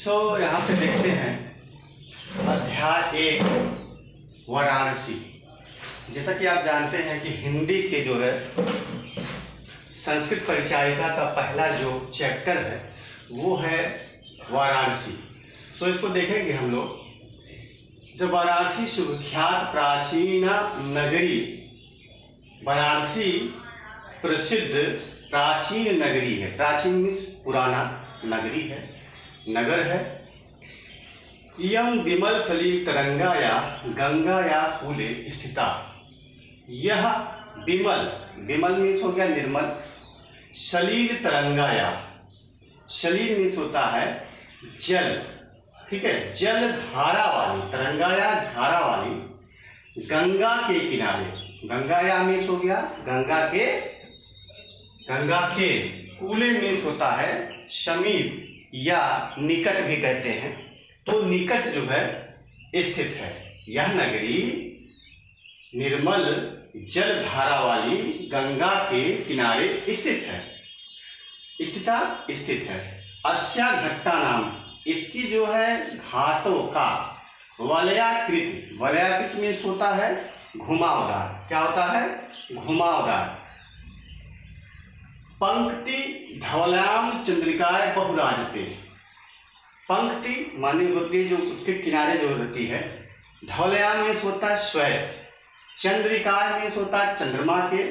यहाँ पे देखते हैं अध्याय 1 वाराणसी। जैसा कि आप जानते हैं कि हिंदी के जो है संस्कृत परिचायिका का पहला जो चैप्टर है वो है वाराणसी। इसको देखेंगे हम लोग। जब वाराणसी सुविख्यात प्राचीन नगरी, वाराणसी प्रसिद्ध प्राचीन नगरी है। प्राचीन मीन्स पुराना, नगरी है, नगर है। इयं विमल सलील तरंगाया गंगाया कूले स्थिता। यह विमल, विमल मीन्स हो गया निर्मल, सलील तरंगाया, सलील मीन्स होता है जल, ठीक है, जल धारा वाली, तरंगाया धारा वाली, गंगा के किनारे, गंगाया मीन्स हो गया गंगा के, गंगा के, कूले मीन्स होता है समीप या निकट भी कहते हैं, तो निकट जो है स्थित है। यह नगरी निर्मल जल धारा वाली गंगा के किनारे स्थित है, स्थिता स्थित है। अस्या घट्टा नाम, इसकी जो है घाटों का वलयाकृत, वलयाकृत मीन्स होता है घुमावदार, क्या होता है घुमावदार। पंक्ति धवलाम चंद्रिकाय बहुराजते, पंक्ति मानी होती है जो उसके किनारे जो रहती है, धवलाम मीन्स होता है श्वेत, चंद्रिकाय मीन्स होता है चंद्रमा के,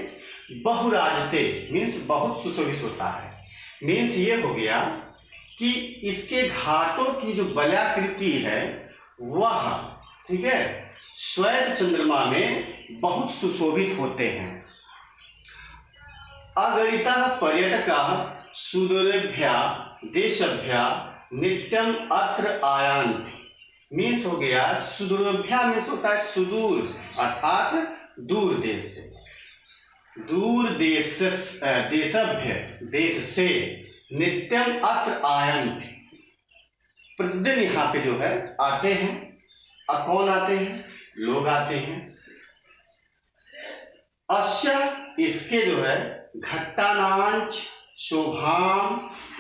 बहुराजते मीन्स बहुत सुशोभित होता है। मीन्स ये हो गया कि इसके घाटों की जो वलयाकृति है वह, ठीक है, श्वेत चंद्रमा में बहुत सुशोभित होते हैं। अगणिता पर्यटका सुदूरेभ्या देशभ्या नित्यम अत्र आयान्ति। मीन्स हो गया सुदूरेभ्या मीन्स होता है सुदूर अर्थात दूर देश से, दूर देश देशभ्य देश से, नित्यम अत्र आयन्ति प्रतिदिन यहाँ पे जो है आते हैं। अब कौन आते हैं? लोग आते हैं। अश्य इसके जो है घट्टानांच शोभाम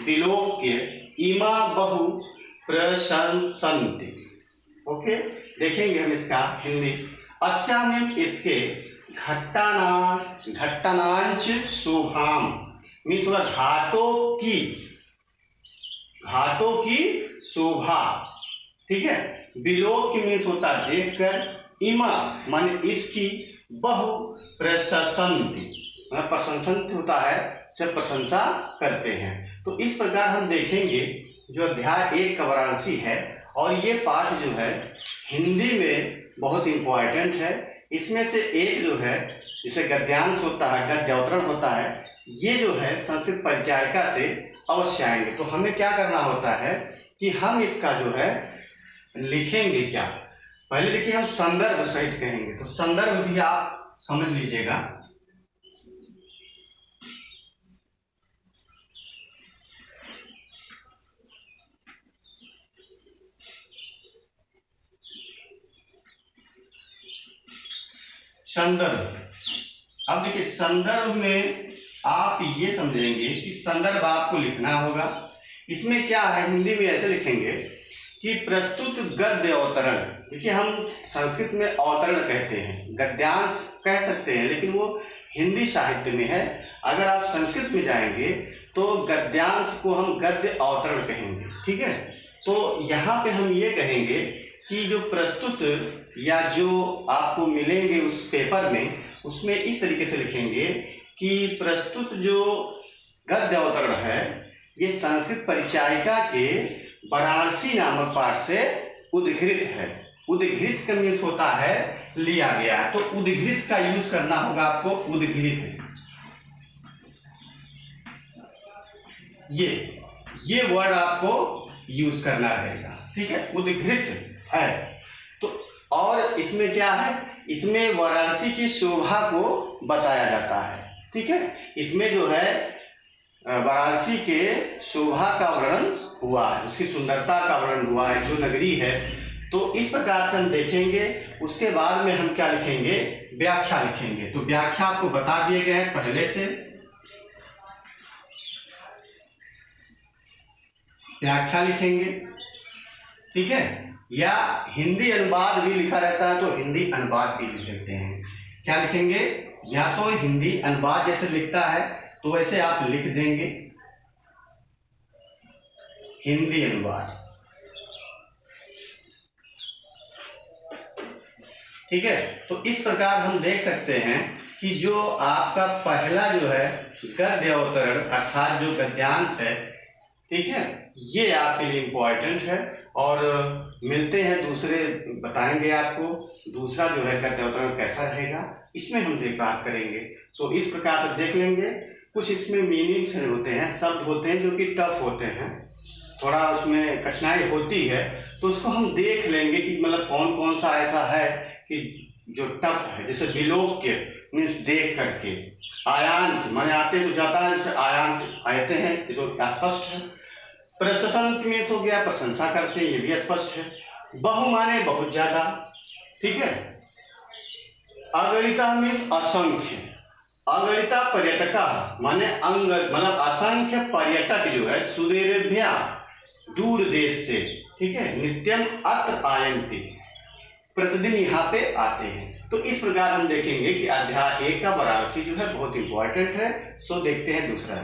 विलोक्य इमा बहु प्रशंसन्ति। ओके, देखेंगे हम इसका हिंदी। अश्या मीन्स इसके, घट्टानांच शोभाम मीन्स होगा घाटों की, घाटों की शोभा, ठीक है। विलोक्य मीन्स होता है देखकर, इमा माने इसकी, बहु प्रशंसन्ति प्रशंसन होता है, सब प्रशंसा करते हैं। तो इस प्रकार हम देखेंगे जो अध्याय 1 का वाराणसी है, और ये पाठ जो है हिंदी में बहुत इंपॉर्टेंट है। इसमें से एक जो है जिसे गद्यांश होता है, गद्य अवतरण होता है, ये जो है संस्कृत परिचायिका से अवश्य आएंगे। तो हमें क्या करना होता है कि हम इसका जो है लिखेंगे क्या, पहले देखिए हम संदर्भ सहित कहेंगे, तो संदर्भ भी आप समझ लीजिएगा। संदर्भ, अब देखिए संदर्भ में आप ये समझेंगे कि संदर्भ आपको लिखना होगा। इसमें क्या है, हिंदी में ऐसे लिखेंगे कि प्रस्तुत गद्य अवतरण, देखिए हम संस्कृत में अवतरण कहते हैं, गद्यांश कह सकते हैं, लेकिन वो हिंदी साहित्य में है। अगर आप संस्कृत में जाएंगे तो गद्यांश को हम गद्य अवतरण कहेंगे, ठीक है। तो यहाँ पे हम ये कहेंगे कि जो प्रस्तुत या जो आपको मिलेंगे उस पेपर में, उसमें इस तरीके से लिखेंगे कि प्रस्तुत जो गद्य अवतरण है ये संस्कृत परिचायिका के वाराणसी नामक पाठ से उद्धृत है। उद्धृत का मीन्स होता है लिया गया, तो उद्धृत का यूज करना होगा आपको, उद्धृत। ये वर्ड आपको यूज करना रहेगा, ठीक है, उद्धृत है। तो और इसमें क्या है, इसमें वाराणसी की शोभा को बताया जाता है, ठीक है। इसमें जो है वाराणसी के शोभा का वर्णन हुआ है, उसकी सुंदरता का वर्णन हुआ है, जो नगरी है। तो इस प्रकार से हम देखेंगे। उसके बाद में हम क्या लिखेंगे, व्याख्या लिखेंगे। तो व्याख्या आपको बता दिए गए हैं पहले से, व्याख्या लिखेंगे। ठीक है, या हिंदी अनुवाद भी लिखा रहता है तो हिंदी अनुवाद भी लिख देते हैं। क्या लिखेंगे, या तो हिंदी अनुवाद जैसे लिखता है तो वैसे आप लिख देंगे हिंदी अनुवाद, ठीक है। तो इस प्रकार हम देख सकते हैं कि जो आपका पहला जो है गद्य अवतरण अर्थात जो गद्यांश है, ठीक है, ये आपके लिए इम्पोर्टेंट है। और मिलते हैं दूसरे, बताएंगे आपको दूसरा जो है गद्य अवतरण कैसा रहेगा, इसमें हम बात करेंगे। तो इस प्रकार से देख लेंगे। कुछ इसमें मीनिंग्स होते हैं, शब्द होते हैं जो कि टफ होते हैं, थोड़ा उसमें कठिनाई होती है, तो उसको हम देख लेंगे कि मतलब कौन कौन सा ऐसा है कि जो टफ है। जैसे विलोक्य मीन्स देख करके, आयांत माने आते तो जाता है, जैसे आयांत आते हैं ये तो स्पष्ट है। प्रशंसा मीन्स हो गया प्रशंसा करते हैं, ये भी स्पष्ट है। बहु माने बहुत ज्यादा, ठीक है। अगणिता मीन्स असंख्य, अगणिता पर्यटका माने अंग मतलब असंख्य पर्यटक जो है सुदेरेभ्या दूर देश से, ठीक है, नित्यम अत्र आयन्ति प्रतिदिन यहाँ पे आते हैं। तो इस प्रकार हम देखेंगे कि अध्याय 1 का वाराणसी जो है बहुत इंपॉर्टेंट है। सो देखते हैं दूसरा।